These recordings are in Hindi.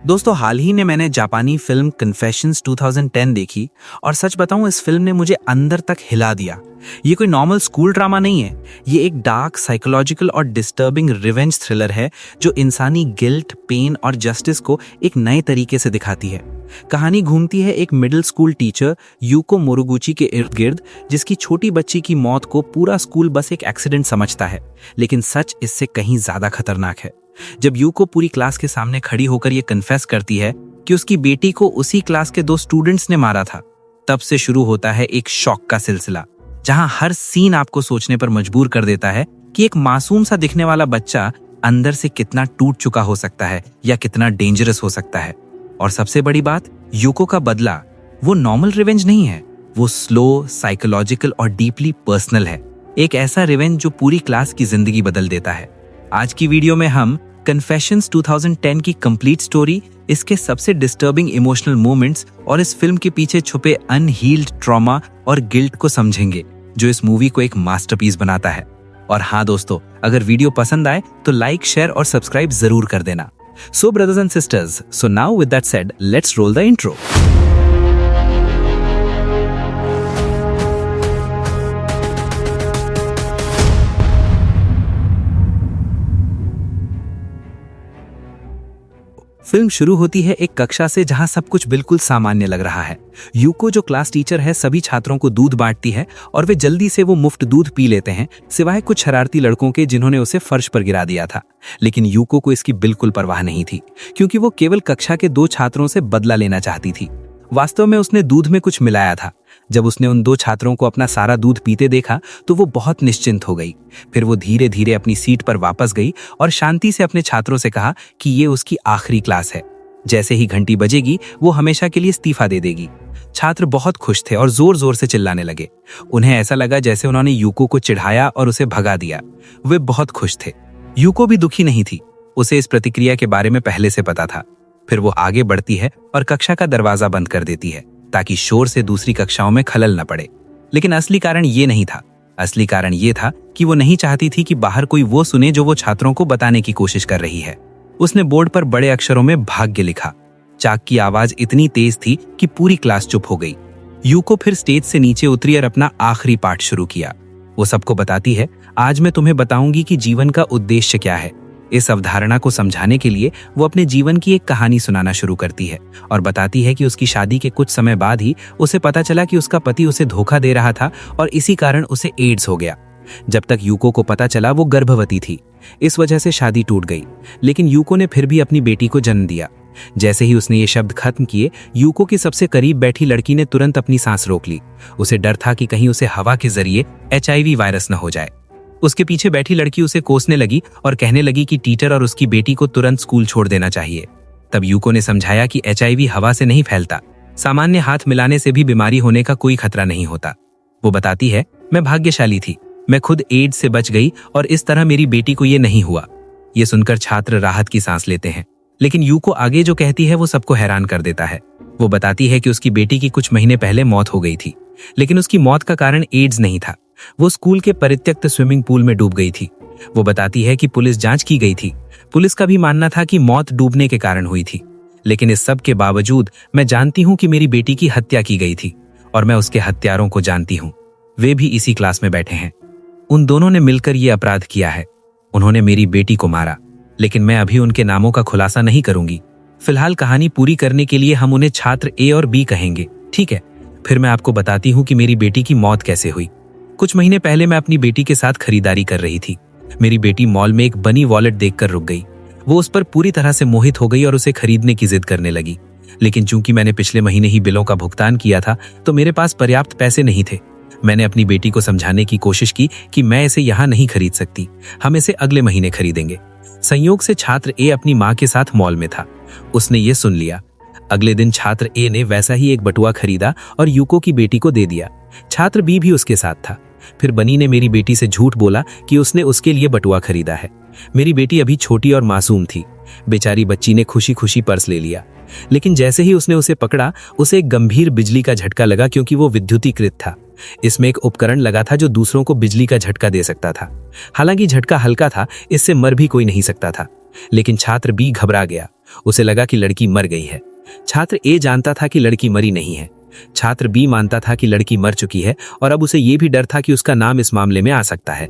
दोस्तों, हाल ही में मैंने जापानी फिल्म कन्फेशंस 2010 देखी और सच बताऊं, इस फिल्म ने मुझे अंदर तक हिला दिया। ये कोई नॉर्मल स्कूल ड्रामा नहीं है। ये एक डार्क, साइकोलॉजिकल और डिस्टर्बिंग रिवेंज थ्रिलर है जो इंसानी गिल्ट, पेन और जस्टिस को एक नए तरीके से दिखाती है। कहानी घूमती है एक मिडिल स्कूल टीचर यूको मोरुगुची के इर्द गिर्द, जिसकी छोटी बच्ची की मौत को पूरा स्कूल बस एक एक्सीडेंट समझता है, लेकिन सच इससे कहीं ज्यादा खतरनाक है। जब यूको पूरी क्लास के सामने खड़ी होकर ये कन्फेस करती है कि उसकी बेटी को उसी क्लास के 2 स्टूडेंट्स ने मारा था, तब से शुरू होता है एक शॉक का सिलसिला, जहां हर सीन आपको सोचने पर मजबूर कर देता है कि एक मासूम सा दिखने वाला बच्चा अंदर से कितना टूट चुका हो सकता है या कितना डेंजरस हो सकता है। और सबसे बड़ी बात, यूको का बदला वो नॉर्मल रिवेंज नहीं है, वो स्लो, साइकोलॉजिकल और डीपली पर्सनल है। एक ऐसा रिवेंज जो पूरी क्लास की जिंदगी बदल देता है। आज की वीडियो में हम कन्फेशंस 2010 की कंप्लीट स्टोरी, इसके सबसे डिस्टर्बिंग इमोशनल मोमेंट्स और इस फिल्म के पीछे छुपे अनहील्ड ट्रॉमा और गिल्ट को समझेंगे, जो इस मूवी को एक मास्टरपीस बनाता है। और हाँ दोस्तों, अगर वीडियो पसंद आए तो लाइक, शेयर और सब्सक्राइब जरूर कर देना। So brothers and sisters, so now with that said, let's roll the intro. Film शुरू होती है एक कक्षा से जहां सब कुछ बिल्कुल सामान्य लग रहा है। यूको जो क्लास टीचर है, सभी छात्रों को दूध बांटती है और वे जल्दी से वो मुफ्त दूध पी लेते हैं, सिवाय कुछ शरारती लड़कों के जिन्होंने उसे फर्श पर गिरा दिया था। लेकिन यूको को इसकी बिल्कुल परवाह नहीं थी, क्योंकि वो केवल कक्षा के 2 छात्रों से बदला लेना चाहती थी। वास्तव में उसने दूध में कुछ मिलाया था। जब उसने उन 2 छात्रों को अपना सारा दूध पीते देखा तो वो बहुत निश्चिंत हो गई। फिर वो धीरे धीरे अपनी सीट पर वापस गई और शांति से अपने छात्रों से कहा कि ये उसकी आखिरी क्लास है। जैसे ही घंटी बजेगी वो हमेशा के लिए इस्तीफा दे देगी। छात्र बहुत खुश थे और जोर जोर से चिल्लाने लगे। उन्हें ऐसा लगा जैसे उन्होंने यूको को चिढ़ाया और उसे भगा दिया। वे बहुत खुश थे। यूको भी दुखी नहीं थी, उसे इस प्रतिक्रिया के बारे में पहले से पता था। फिर वो आगे बढ़ती है और कक्षा का दरवाजा बंद कर देती है ताकि शोर से दूसरी कक्षाओं में खलल न पड़े। लेकिन असली कारण ये नहीं था। असली कारण ये था कि वो नहीं चाहती थी कि बाहर कोई वो सुने जो वो छात्रों को बताने की कोशिश कर रही है। उसने बोर्ड पर बड़े अक्षरों में भाग्य लिखा। चाक की आवाज इतनी तेज थी कि पूरी क्लास चुप हो गई। यूको फिर स्टेज से नीचे उतरी और अपना आखिरी पाठ शुरू किया। वो सबको बताती है, आज मैं तुम्हें बताऊंगी कि जीवन का उद्देश्य क्या है। इस अवधारणा को समझाने के लिए वो अपने जीवन की एक कहानी सुनाना शुरू करती है और बताती है कि उसकी शादी के कुछ समय बाद ही उसे पता चला कि उसका पति उसे धोखा दे रहा था और इसी कारण उसे एड्स हो गया। जब तक यूको को पता चला वो गर्भवती थी। इस वजह से शादी टूट गई, लेकिन यूको ने फिर भी अपनी बेटी को जन्म दिया। जैसे ही उसने ये शब्द खत्म किए, यूको के सबसे करीब बैठी लड़की ने तुरंत अपनी सांस रोक ली। उसे डर था कि कहीं उसे हवा के जरिए HIV वायरस न हो जाए। उसके पीछे बैठी लड़की उसे कोसने लगी और कहने लगी कि टीचर और उसकी बेटी को तुरंत स्कूल छोड़ देना चाहिए। तब यूको ने समझाया कि HIV हवा से नहीं फैलता, सामान्य हाथ मिलाने से भी बीमारी होने का कोई खतरा नहीं होता। वो बताती है, मैं भाग्यशाली थी, मैं खुद एड्स से बच गई और इस तरह मेरी बेटी को ये नहीं हुआ। ये सुनकर छात्र राहत की सांस लेते हैं। लेकिन यूको आगे जो कहती है वो सबको हैरान कर देता है। वो बताती है कि उसकी बेटी की कुछ महीने पहले मौत हो गई थी, लेकिन उसकी मौत का कारण एड्स नहीं था। वो स्कूल के परित्यक्त स्विमिंग पूल में डूब गई थी। वो बताती है कि पुलिस जांच की गई थी। पुलिस का भी मानना था कि मौत डूबने के कारण हुई थी। लेकिन इस सब के बावजूद मैं जानती हूँ कि मेरी बेटी की हत्या की गई थी और मैं उसके हत्यारों को जानती हूँ। वे भी इसी क्लास में बैठे हैं। उन दोनों ने मिलकर ये अपराध किया है। उन्होंने मेरी बेटी को मारा, लेकिन मैं अभी उनके नामों का खुलासा नहीं करूंगी। फिलहाल कहानी पूरी करने के लिए हम उन्हें छात्र A और B कहेंगे, ठीक है? फिर मैं आपको बताती हूँ कि मेरी बेटी की मौत कैसे हुई। कुछ महीने पहले मैं अपनी बेटी के साथ खरीदारी कर रही थी। मेरी बेटी मॉल में एक बनी वॉलेट देखकर रुक गई। वो उस पर पूरी तरह से मोहित हो गई और उसे खरीदने की जिद करने लगी। लेकिन चूंकि मैंने पिछले महीने ही बिलों का भुगतान किया था, तो मेरे पास पर्याप्त पैसे नहीं थे। मैंने अपनी बेटी को समझाने की कोशिश की कि मैं इसे यहाँ नहीं खरीद सकती, हम इसे अगले महीने खरीदेंगे। संयोग से छात्र A अपनी माँ के साथ मॉल में था। उसने ये सुन लिया। अगले दिन छात्र A ने वैसा ही एक बटुआ खरीदा और यूको की बेटी को दे दिया। छात्र B भी उसके साथ था। फिर बनी ने मेरी बेटी से झूठ बोला कि उसने उसके लिए बटुआ खरीदा है। मेरी बेटी अभी छोटी और मासूम थी। बेचारी बच्ची ने खुशी खुशी पर्स ले लिया, लेकिन जैसे ही उसने उसे पकड़ा, उसे एक गंभीर बिजली का झटका लगा, क्योंकि वो विद्युतीकृत था। इसमें एक उपकरण लगा था जो दूसरों को बिजली का झटका दे सकता था। हालांकि झटका हल्का था, इससे मर भी कोई नहीं सकता था। लेकिन छात्र B घबरा गया। उसे लगा कि लड़की मर गई है। छात्र ए जानता था कि लड़की मरी नहीं है। छात्र बी मानता था कि लड़की मर चुकी है और अब उसे ये भी डर था कि उसका नाम इस मामले में आ सकता है।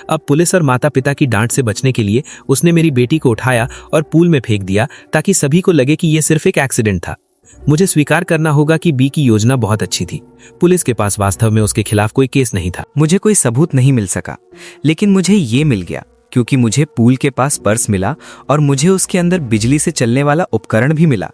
अब पुलिस और माता पिता की डांट से बचने के लिए उसने मेरी बेटी को उठाया और पूल में फेंक दिया ताकि सभी को लगे कि यह सिर्फ एक एक्सीडेंट था। मुझे स्वीकार करना होगा कि बी की योजना बहुत अच्छी थी। पुलिस के पास वास्तव में उसके खिलाफ कोई केस नहीं था। मुझे कोई सबूत नहीं मिल सका, लेकिन मुझे ये मिल गया क्योंकि मुझे पूल के पास पर्स मिला और मुझे उसके अंदर बिजली से चलने वाला उपकरण भी मिला।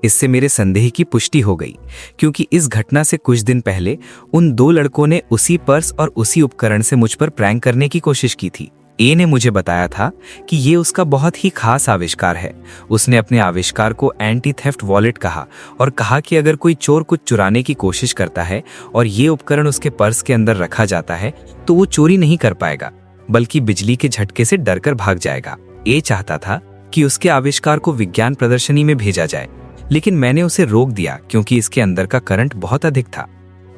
इससे मेरे संदेह की पुष्टि हो गई क्योंकि इस घटना से कुछ दिन पहले उन दो लड़कों ने उसी पर्स और उसी उपकरण से मुझ पर प्रैंक करने की कोशिश की थी। ए ने मुझे बताया था कि ये उसका बहुत ही खास आविष्कार है। उसने अपने आविष्कार को एंटी थेफ्ट वॉलेट कहा और कहा कि अगर कोई चोर कुछ चुराने की कोशिश करता है और ये उपकरण उसके पर्स के अंदर रखा जाता है तो वो चोरी नहीं कर पाएगा बल्कि बिजली के झटके से डरकर भाग जाएगा। ए चाहता था कि उसके आविष्कार को विज्ञान प्रदर्शनी में भेजा जाए, लेकिन मैंने उसे रोक दिया क्योंकि इसके अंदर का करंट बहुत अधिक था।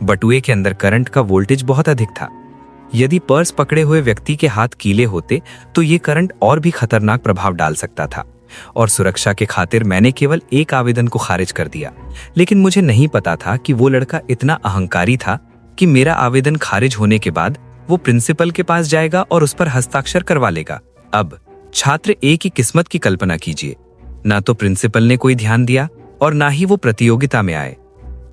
बटुए के अंदर करंट का वोल्टेज बहुत अधिक था। यदि पर्स पकड़े हुए व्यक्ति के हाथ कीले होते तो ये करंट और भी खतरनाक प्रभाव डाल सकता था और सुरक्षा के खातिर मैंने केवल एक आवेदन को खारिज कर दिया। लेकिन मुझे नहीं पता था कि वो लड़का इतना अहंकारी था कि मेरा आवेदन खारिज होने के बाद वो प्रिंसिपल के पास जाएगा और उस पर हस्ताक्षर करवा लेगा। अब छात्र ए की किस्मत की कल्पना कीजिए। ना तो प्रिंसिपल ने कोई ध्यान दिया और ना ही वो प्रतियोगिता में आए।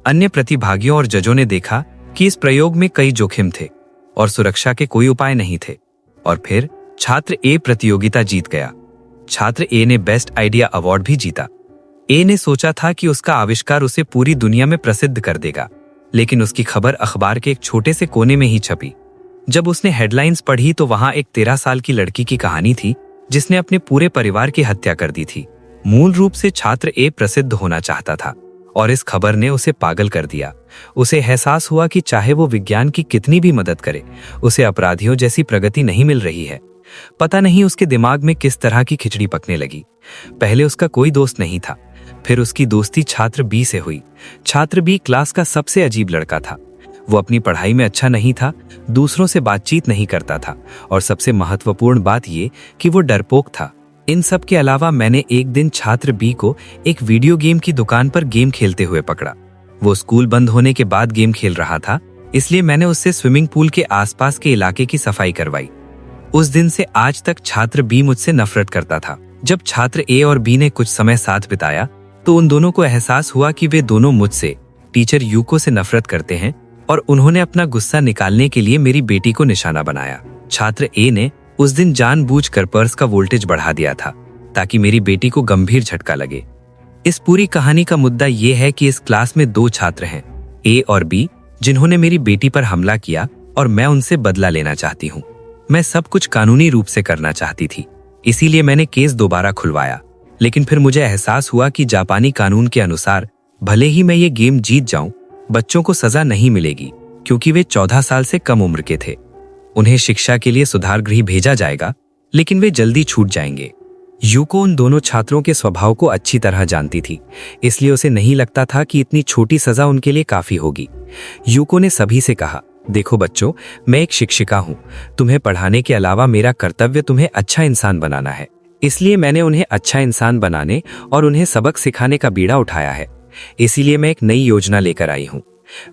अन्य प्रतिभागियों और जजों ने देखा कि इस प्रयोग में कई जोखिम थे और सुरक्षा के कोई उपाय नहीं थे और फिर छात्र ए प्रतियोगिता जीत गया। छात्र ए ने बेस्ट आइडिया अवार्ड भी जीता। ए ने सोचा था कि उसका आविष्कार उसे पूरी दुनिया में प्रसिद्ध कर देगा, लेकिन उसकी खबर अखबार के एक छोटे से कोने में ही छपी। जब उसने हेडलाइंस पढ़ी तो वहां एक 13 साल की लड़की की कहानी थी जिसने अपने पूरे परिवार की हत्या कर दी थी। मूल रूप से छात्र ए प्रसिद्ध होना चाहता था और इस खबर ने उसे पागल कर दिया। उसे एहसास हुआ कि चाहे वो विज्ञान की कितनी भी मदद करे, उसे अपराधियों जैसी प्रगति नहीं मिल रही है। पता नहीं उसके दिमाग में किस तरह की खिचड़ी पकने लगी। पहले उसका कोई दोस्त नहीं था, फिर उसकी दोस्ती छात्र बी से हुई। छात्र बी क्लास का सबसे अजीब लड़का था। वो अपनी पढ़ाई में अच्छा नहीं था, दूसरों से बातचीत नहीं करता था और सबसे महत्वपूर्ण बात ये कि वो डरपोक था। इन सब के अलावा मैंने एक दिन छात्र बी को एक वीडियो गेम की दुकान पर गेम खेलते हुए पकड़ा। वो स्कूल बंद होने के बाद गेम खेल रहा था, इसलिए मैंने उससे स्विमिंग पूल के आसपास के इलाके की सफाई करवाई। उस दिन से आज तक छात्र बी मुझसे नफरत करता था। जब छात्र ए और बी ने कुछ समय साथ बिताया तो उन दोनों को एहसास हुआ कि वे दोनों मुझसे, टीचर यूको से नफरत करते हैं और उन्होंने अपना गुस्सा निकालने के लिए मेरी बेटी को निशाना बनाया। छात्र ए ने उस दिन जानबूझकर पर्स का वोल्टेज बढ़ा दिया था ताकि मेरी बेटी को गंभीर झटका लगे। इस पूरी कहानी का मुद्दा ये है कि इस क्लास में 2 छात्र हैं, ए और बी, जिन्होंने मेरी बेटी पर हमला किया और मैं उनसे बदला लेना चाहती हूँ। मैं सब कुछ कानूनी रूप से करना चाहती थी, इसीलिए मैंने केस दोबारा खुलवाया। लेकिन फिर मुझे एहसास हुआ कि जापानी कानून के अनुसार भले ही मैं ये गेम जीत जाऊं, बच्चों को सजा नहीं मिलेगी क्योंकि वे 14 साल से कम उम्र के थे। उन्हें शिक्षा के लिए सुधार गृह भेजा जाएगा, लेकिन वे जल्दी छूट जाएंगे। यूको उन दोनों छात्रों के स्वभाव को अच्छी तरह जानती थी, इसलिए उसे नहीं लगता था कि इतनी छोटी सजा उनके लिए काफी होगी। यूको ने सभी से कहा, देखो बच्चों, मैं एक शिक्षिका हूँ। तुम्हें पढ़ाने के अलावा मेरा कर्तव्य तुम्हें अच्छा इंसान बनाना है, इसलिए मैंने उन्हें अच्छा इंसान बनाने और उन्हें सबक सिखाने का बीड़ा उठाया है। इसीलिए मैं एक नई योजना लेकर आई हूँ।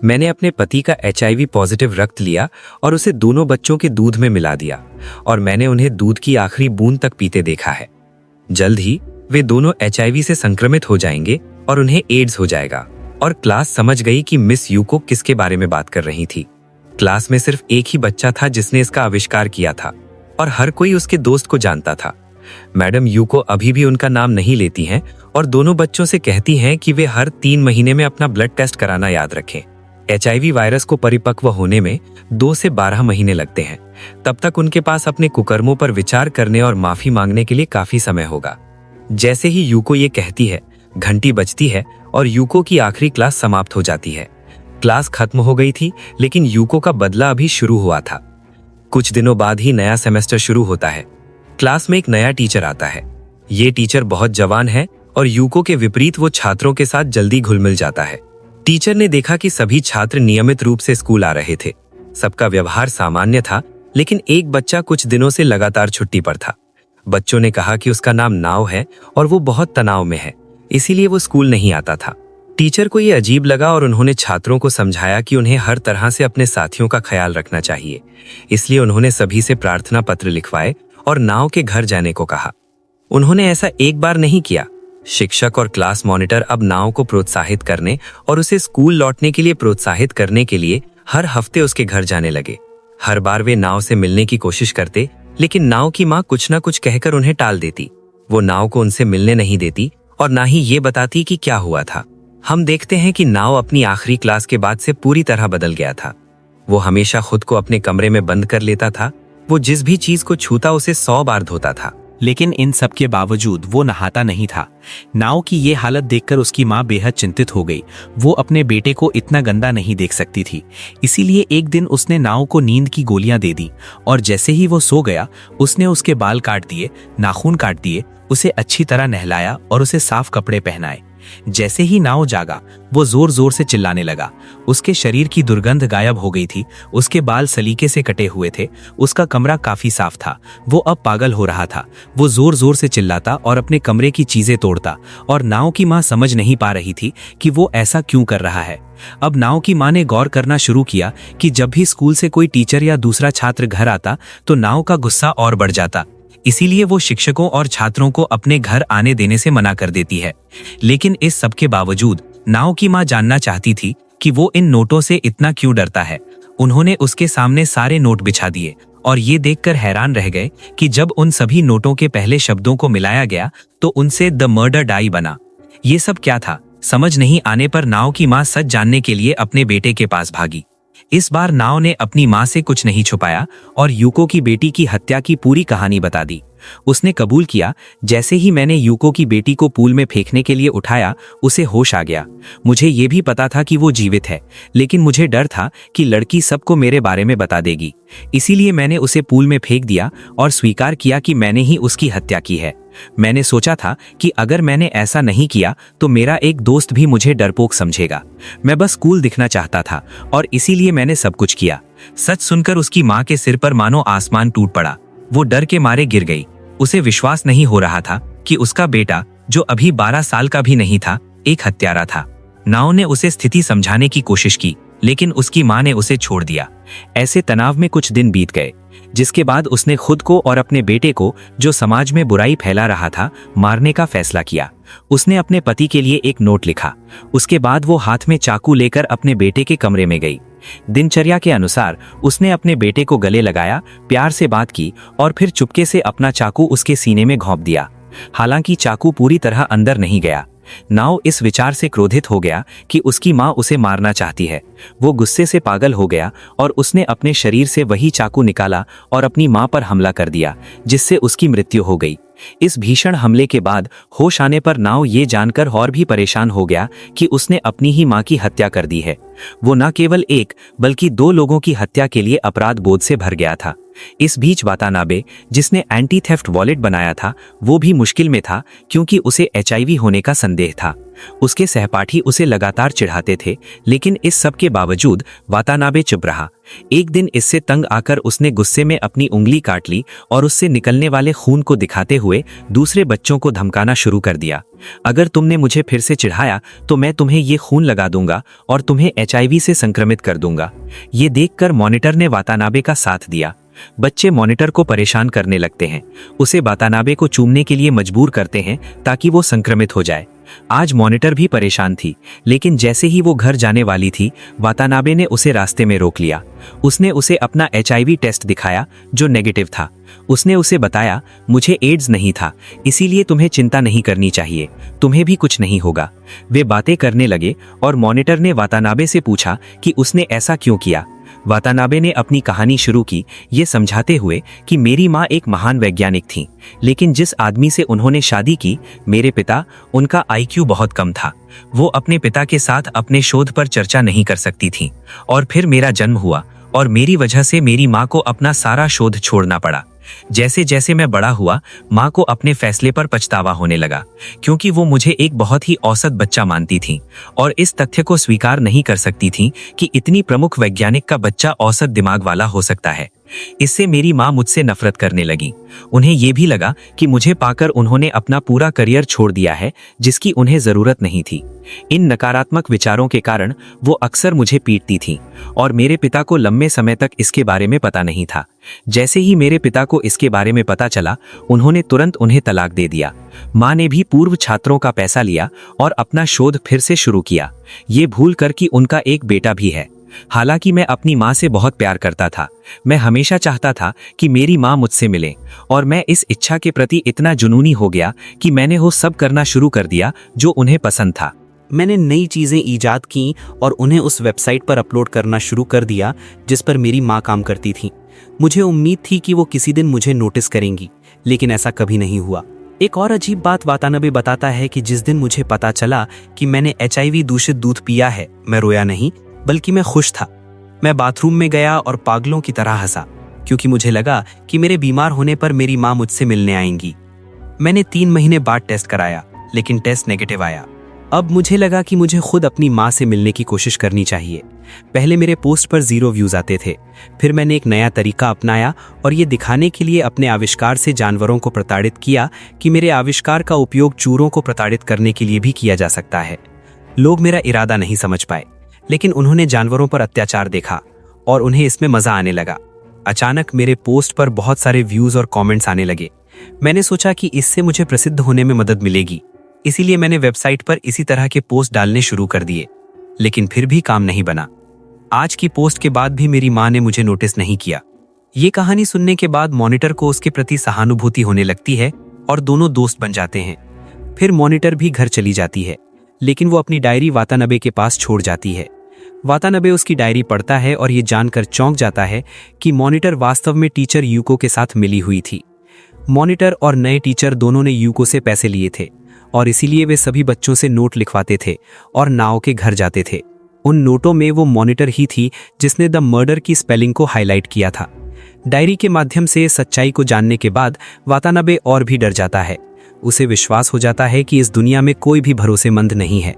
मैंने अपने पति का HIV पॉजिटिव रक्त लिया और उसे दोनों बच्चों के दूध में मिला दिया और मैंने उन्हें दूध की आखिरी बूंद तक पीते देखा है। जल्द ही वे दोनों HIV से संक्रमित हो जाएंगे और उन्हें एड्स हो जाएगा। और क्लास समझ गई कि मिस यूको किसके बारे में बात कर रही थी। क्लास में सिर्फ एक ही बच्चा था जिसने इसका आविष्कार किया था और हर कोई उसके दोस्त को जानता था। मैडम यूको अभी भी उनका नाम नहीं लेती हैं और दोनों बच्चों से कहती हैं कि वे हर 3 महीने में अपना ब्लड टेस्ट कराना याद रखें। HIV वायरस को परिपक्व होने में 2 से 12 महीने लगते हैं। तब तक उनके पास अपने कुकर्मों पर विचार करने और माफी मांगने के लिए काफी समय होगा। जैसे ही यूको ये कहती है, घंटी बजती है और यूको की आखिरी क्लास समाप्त हो जाती है। क्लास खत्म हो गई थी, लेकिन यूको का बदला अभी शुरू हुआ था। कुछ दिनों बाद ही नया सेमेस्टर शुरू होता है। क्लास में एक नया टीचर आता है। ये टीचर बहुत जवान है और यूको के विपरीत वो छात्रों के साथ जल्दी घुल मिल जाता है। टीचर ने देखा कि सभी छात्र नियमित रूप से स्कूल आ रहे थे। सबका व्यवहार सामान्य था, लेकिन एक बच्चा कुछ दिनों से लगातार छुट्टी पर था। बच्चों ने कहा कि उसका नाम नाव है और वो बहुत तनाव में है, इसीलिए वो स्कूल नहीं आता था। टीचर को ये अजीब लगा और उन्होंने छात्रों को समझाया कि उन्हें हर तरह से अपने साथियों का ख्याल रखना चाहिए। इसलिए उन्होंने सभी से प्रार्थना पत्र लिखवाए और नाव के घर जाने को कहा। उन्होंने ऐसा एक बार नहीं किया। शिक्षक और क्लास मॉनिटर अब नाव को प्रोत्साहित करने और उसे स्कूल लौटने के लिए प्रोत्साहित करने के लिए हर हफ्ते उसके घर जाने लगे। हर बार वे नाव से मिलने की कोशिश करते, लेकिन नाव की माँ कुछ न कुछ कहकर उन्हें टाल देती। वो नाव को उनसे मिलने नहीं देती और ना ही ये बताती कि क्या हुआ था। हम देखते हैं कि नाव अपनी आखिरी क्लास के बाद से पूरी तरह बदल गया था। वो हमेशा खुद को अपने कमरे में बंद कर लेता था। वो जिस भी चीज को छूता उसे 100 बार धोता था। लेकिन इन सब के बावजूद वो नहाता नहीं था। नाव की ये हालत देखकर उसकी माँ बेहद चिंतित हो गई। वो अपने बेटे को इतना गंदा नहीं देख सकती थी। इसीलिए एक दिन उसने नाव को नींद की गोलियां दे दी और जैसे ही वो सो गया उसने उसके बाल काट दिए, नाखून काट दिए, उसे अच्छी तरह नहलाया और उसे साफ कपड़े पहनाए। जैसे ही नाव जागा वो जोर जोर से चिल्लाने लगा। उसके शरीर की दुर्गंध गायब हो गई थी। उसके बाल सलीके से कटे हुए थे। उसका कमरा काफी साफ था। वो अब पागल हो रहा था। वो जोर जोर से चिल्लाता और अपने कमरे की चीजें तोड़ता और नाव की माँ समझ नहीं पा रही थी कि वो ऐसा क्यों कर रहा है। अब नाव की माँ ने गौर करना शुरू किया कि जब भी स्कूल से कोई टीचर या दूसरा छात्र घर आता तो नाव का गुस्सा और बढ़ जाता। इसीलिए वो शिक्षकों और छात्रों को अपने घर आने देने से मना कर देती है। लेकिन इस सब के बावजूद नाव की माँ जानना चाहती थी कि वो इन नोटों से इतना क्यों डरता है। उन्होंने उसके सामने सारे नोट बिछा दिए और ये देखकर हैरान रह गए कि जब उन सभी नोटों के पहले शब्दों को मिलाया गया तो उनसे द मर्डर डाई बना। ये सब क्या था? समझ नहीं आने पर नाव की माँ सच जानने के लिए अपने बेटे के पास भागी। इस बार नाव ने अपनी माँ से कुछ नहीं छुपाया और यूको की बेटी की हत्या की पूरी कहानी बता दी। उसने कबूल किया, जैसे ही मैंने यूको की बेटी को पूल में फेंकने के लिए उठाया उसे होश आ गया। मुझे ये भी पता था कि वो जीवित है, लेकिन मुझे डर था कि लड़की सबको मेरे बारे में बता देगी। इसीलिए मैंने उसे पूल में फेंक दिया और स्वीकार किया कि मैंने ही उसकी हत्या की है। मैंने सोचा था कि अगर मैंने ऐसा नहीं किया तो मेरा एक दोस्त भी मुझे डरपोक समझेगा। मैं बस कूल दिखना चाहता था और इसीलिए मैंने सब कुछ किया। सच सुनकर उसकी माँ के सिर पर मानो आसमान टूट पड़ा। वो डर के मारे गिर गई। उसे विश्वास नहीं हो रहा था कि उसका बेटा, जो अभी 12 साल का भी नहीं था, एक हत्यारा था। नाव ने उसे स्थिति समझाने की कोशिश की, लेकिन उसकी माँ ने उसे छोड़ दिया। ऐसे तनाव में कुछ दिन बीत गए, जिसके बाद उसने खुद को और अपने बेटे को, जो समाज में बुराई फैला रहा था, मारने का फैसला किया। उसने अपने पति के लिए एक नोट लिखा। उसके बाद वो हाथ में चाकू लेकर अपने बेटे के कमरे में गई। दिनचर्या के अनुसार उसने अपने बेटे को गले लगाया, प्यार से बात की और फिर चुपके से अपना चाकू उसके सीने में घोंप दिया। हालांकि चाकू पूरी तरह अंदर नहीं गया। नाव इस विचार से क्रोधित हो गया कि उसकी माँ उसे मारना चाहती है। वो गुस्से से पागल हो गया और उसने अपने शरीर से वही चाकू निकाला और अपनी माँ पर हमला कर दिया, जिससे उसकी मृत्यु हो गई। इस भीषण हमले के बाद होश आने पर नाव ये जानकर और भी परेशान हो गया कि उसने अपनी ही माँ की हत्या कर दी है। वो न केवल एक बल्कि 2 लोगों की हत्या के लिए अपराध बोध से भर गया था। इस बीच वातानाबे, जिसने एंटी थेफ्ट वॉलेट बनाया था, वो भी मुश्किल में था क्योंकि उसे HIV होने का संदेह था। उसके सहपाठी उसे लगातार चिढ़ाते थे, लेकिन इस सब के बावजूद वातानाबे चुप रहा। एक दिन इससे तंग आकर उसने गुस्से में अपनी उंगली काट ली और उससे निकलने वाले खून को दिखाते हुए दूसरे बच्चों को धमकाना शुरू कर दिया। अगर तुमने मुझे फिर से चिढ़ाया तो मैं तुम्हें ये खून लगा दूंगा और तुम्हें HIV से संक्रमित कर दूंगा। ये देखकर मॉनिटर ने वातानाबे का साथ दिया। बच्चे मॉनिटर को परेशान करने लगते हैं, उसे वातानाबे को चूमने के लिए मजबूर करते हैं ताकि वो संक्रमित हो जाए। आज मॉनिटर भी परेशान थी, लेकिन जैसे ही वो घर जाने वाली थी, वातानाबे ने उसे रास्ते में रोक लिया। उसने उसे अपना HIV टेस्ट दिखाया, जो नेगेटिव था। उसने उसे बताया, मुझे एड्स नहीं था, इसीलिए तुम्हें चिंता नहीं करनी चाहिए, तुम्हें भी कुछ नहीं होगा। वे बातें करने लगे और मॉनिटर ने वातानाबे से पूछा कि उसने ऐसा क्यों किया। वातानाबे ने अपनी कहानी शुरू की, ये समझाते हुए कि मेरी माँ एक महान वैज्ञानिक थी, लेकिन जिस आदमी से उन्होंने शादी की, मेरे पिता, उनका IQ बहुत कम था। वो अपने पिता के साथ अपने शोध पर चर्चा नहीं कर सकती थी और फिर मेरा जन्म हुआ और मेरी वजह से मेरी माँ को अपना सारा शोध छोड़ना पड़ा। जैसे जैसे मैं बड़ा हुआ, माँ को अपने फैसले पर पछतावा होने लगा, क्योंकि वो मुझे एक बहुत ही औसत बच्चा मानती थी और इस तथ्य को स्वीकार नहीं कर सकती थी कि इतनी प्रमुख वैज्ञानिक का बच्चा औसत दिमाग वाला हो सकता है। इससे मेरी माँ मुझसे नफरत करने लगी। उन्हें ये भी लगा कि मुझे पाकर उन्होंने अपना पूरा करियर छोड़ दिया है, जिसकी उन्हें जरूरत नहीं थी। इन नकारात्मक विचारों के कारण वो अक्सर मुझे पीटती थीं और मेरे पिता को लंबे समय तक इसके बारे में पता नहीं था। जैसे ही मेरे पिता को इसके बारे में पता चला, उन्होंने तुरंत उन्हें तलाक दे दिया। माँ ने भी पूर्व छात्रों का पैसा लिया और अपना शोध फिर से शुरू किया, ये भूल कर कि उनका एक बेटा भी है। हालांकि मैं अपनी माँ से बहुत प्यार करता था। मैं हमेशा चाहता था कि मेरी माँ मुझसे मिले और मैं इस इच्छा के प्रति इतना जुनूनी हो गया कि मैंने वो सब करना शुरू कर दिया जो उन्हें पसंद था। मैंने नई चीज़ें ईजाद की और उन्हें उस वेबसाइट पर अपलोड करना शुरू कर दिया जिस पर मेरी माँ काम करती थी। मुझे उम्मीद थी कि वो किसी दिन मुझे नोटिस करेंगी, लेकिन ऐसा कभी नहीं हुआ। एक और अजीब बात वातानबे बताता है कि जिस दिन मुझे पता चला कि मैंने HIV दूषित दूध पिया है, मैं रोया नहीं बल्कि मैं खुश था। मैं बाथरूम में गया और पागलों की तरह हंसा, क्योंकि मुझे लगा कि मेरे बीमार होने पर मेरी माँ मुझसे मिलने आएंगी। मैंने 3 महीने बाद टेस्ट कराया, लेकिन टेस्ट नेगेटिव आया। अब मुझे लगा कि मुझे खुद अपनी माँ से मिलने की कोशिश करनी चाहिए। पहले मेरे पोस्ट पर 0 व्यूज आते थे। फिर मैंने एक नया तरीका अपनाया और ये दिखाने के लिए अपने आविष्कार से जानवरों को प्रताड़ित किया कि मेरे आविष्कार का उपयोग चूरों को प्रताड़ित करने के लिए भी किया जा सकता है। लोग मेरा इरादा नहीं समझ पाए, लेकिन उन्होंने जानवरों पर अत्याचार देखा और उन्हें इसमें मजा आने लगा। अचानक मेरे पोस्ट पर बहुत सारे व्यूज और कमेंट्स आने लगे। मैंने सोचा कि इससे मुझे प्रसिद्ध होने में मदद मिलेगी, इसीलिए मैंने वेबसाइट पर इसी तरह के पोस्ट डालने शुरू कर दिए, लेकिन फिर भी काम नहीं बना। आज की पोस्ट के बाद भी मेरी माँ ने मुझे नोटिस नहीं किया। ये कहानी सुनने के बाद मॉनिटर को उसके प्रति सहानुभूति होने लगती है और दोनों दोस्त बन जाते हैं। फिर मॉनिटर भी घर चली जाती है, लेकिन वो अपनी डायरी वातानबे के पास छोड़ जाती है। वातानबे उसकी डायरी पढ़ता है और ये जानकर चौंक जाता है कि मॉनिटर वास्तव में टीचर यूको के साथ मिली हुई थी। मॉनिटर और नए टीचर दोनों ने यूको से पैसे लिए थे और इसीलिए वे सभी बच्चों से नोट लिखवाते थे और नाओ के घर जाते थे। उन नोटों में वो मॉनिटर ही थी जिसने द मर्डर की स्पेलिंग को हाईलाइट किया था। डायरी के माध्यम से सच्चाई को जानने के बाद वातानबे और भी डर जाता है। उसे विश्वास हो जाता है कि इस दुनिया में कोई भी भरोसेमंद नहीं है।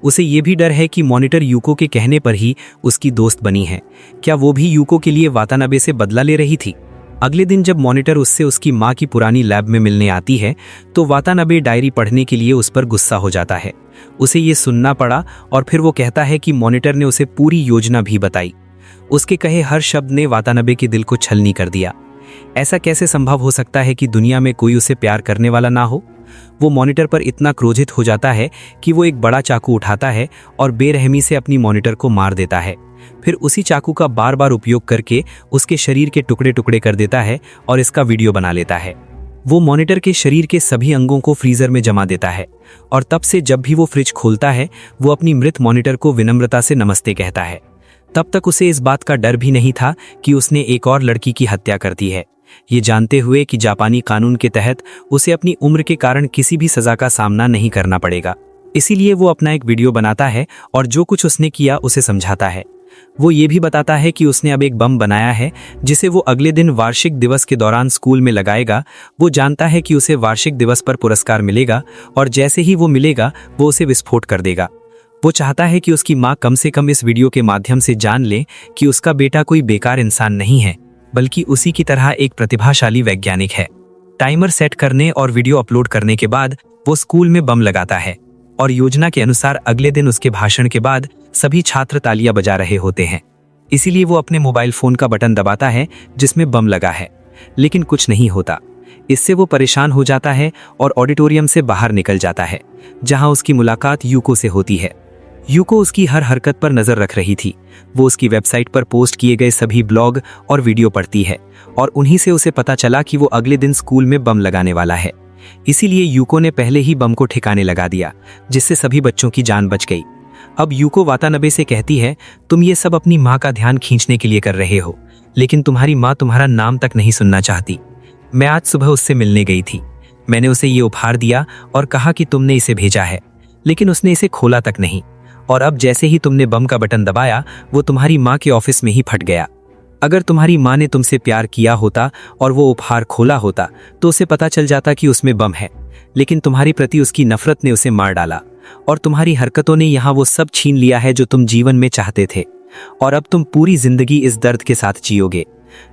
उसे ये भी डर है कि मॉनिटर यूको के कहने पर ही उसकी दोस्त बनी है। क्या वो भी यूको के लिए वातानबे से बदला ले रही थी? अगले दिन जब मॉनिटर उससे उसकी माँ की पुरानी लैब में मिलने आती है तो वातानबे डायरी पढ़ने के लिए उस पर गुस्सा हो जाता है। उसे ये सुनना पड़ा और फिर वो कहता है कि मॉनिटर ने उसे पूरी योजना भी बताई। उसके कहे हर शब्द ने वातानबे के दिल को छलनी कर दिया। ऐसा कैसे संभव हो सकता है कि दुनिया में कोई उसे प्यार करने वाला ना हो? वो मॉनिटर पर इतना क्रोधित हो जाता है कि वो एक बड़ा चाकू उठाता है और बेरहमी से अपनी मॉनिटर को मार देता है। फिर उसी चाकू का बार बार उपयोग करके उसके शरीर के टुकड़े टुकड़े कर देता है और इसका वीडियो बना लेता है। वो मॉनिटर के शरीर के सभी अंगों को फ्रीजर में जमा देता है और तब से जब भी वो फ्रिज खोलता है वो अपनी मृत मॉनिटर को विनम्रता से नमस्ते कहता है। तब तक उसे इस बात का डर भी नहीं था कि उसने एक और लड़की की हत्या कर दी है, ये जानते हुए कि जापानी कानून के तहत उसे अपनी उम्र के कारण किसी भी सजा का सामना नहीं करना पड़ेगा। इसीलिए वो अपना एक वीडियो बनाता है और जो कुछ उसने किया उसे समझाता है। वो ये भी बताता है कि उसने अब एक बम बनाया है जिसे वो अगले दिन वार्षिक दिवस के दौरान स्कूल में लगाएगा। वो जानता है कि उसे वार्षिक दिवस पर पुरस्कार मिलेगा और जैसे ही वो मिलेगा वो उसे विस्फोट कर देगा। वो चाहता है कि उसकी माँ कम से कम इस वीडियो के माध्यम से जान ले कि उसका बेटा कोई बेकार इंसान नहीं है, बल्कि उसी की तरह एक प्रतिभाशाली वैज्ञानिक है। टाइमर सेट करने और वीडियो अपलोड करने के बाद वो स्कूल में बम लगाता है और योजना के अनुसार अगले दिन उसके भाषण के बाद सभी छात्र तालियां बजा रहे होते हैं। इसीलिए वो अपने मोबाइल फोन का बटन दबाता है जिसमें बम लगा है, लेकिन कुछ नहीं होता। इससे वो परेशान हो जाता है और ऑडिटोरियम से बाहर निकल जाता है, जहां उसकी मुलाकात यूको से होती है। यूको उसकी हर हरकत पर नजर रख रही थी। वो उसकी वेबसाइट पर पोस्ट किए गए सभी ब्लॉग और वीडियो पढ़ती है और उन्हीं से उसे पता चला कि वो अगले दिन स्कूल में बम लगाने वाला है। इसीलिए यूको ने पहले ही बम को ठिकाने लगा दिया, जिससे सभी बच्चों की जान बच गई। अब यूको वातानबे से कहती है, तुम ये सब अपनी माँ का ध्यान खींचने के लिए कर रहे हो, लेकिन तुम्हारी माँ तुम्हारा नाम तक नहीं सुनना चाहती। मैं आज सुबह उससे मिलने गई थी। मैंने उसे ये उपहार दिया और कहा कि तुमने इसे भेजा है, लेकिन उसने इसे खोला तक नहीं। और अब जैसे ही तुमने बम का बटन दबाया वो तुम्हारी माँ के ऑफिस में ही फट गया। अगर तुम्हारी माँ ने तुमसे प्यार किया होता और वो उपहार खोला होता तो उसे पता चल जाता कि उसमें बम है, लेकिन तुम्हारी प्रति उसकी नफरत ने उसे मार डाला और तुम्हारी हरकतों ने यहाँ वो सब छीन लिया है जो तुम जीवन में चाहते थे। और अब तुम पूरी जिंदगी इस दर्द के साथ जियोगे।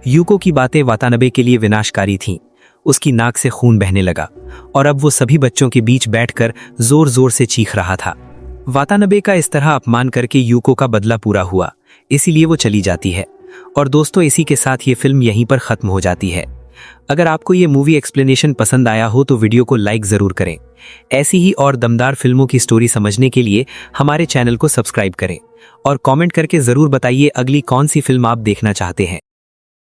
यूको की बातें वातानबे के लिए विनाशकारी थीं। उसकी नाक से खून बहने लगा और अब वो सभी बच्चों के बीच बैठकर जोर जोर से चीख रहा था। वातानबे का इस तरह अपमान करके यूको का बदला पूरा हुआ, इसीलिए वो चली जाती है। और दोस्तों, इसी के साथ ये फिल्म यहीं पर खत्म हो जाती है। अगर आपको ये मूवी एक्सप्लेनेशन पसंद आया हो तो वीडियो को लाइक ज़रूर करें। ऐसी ही और दमदार फिल्मों की स्टोरी समझने के लिए हमारे चैनल को सब्सक्राइब करें और कमेंट करके ज़रूर बताइए अगली कौन सी फिल्म आप देखना चाहते हैं।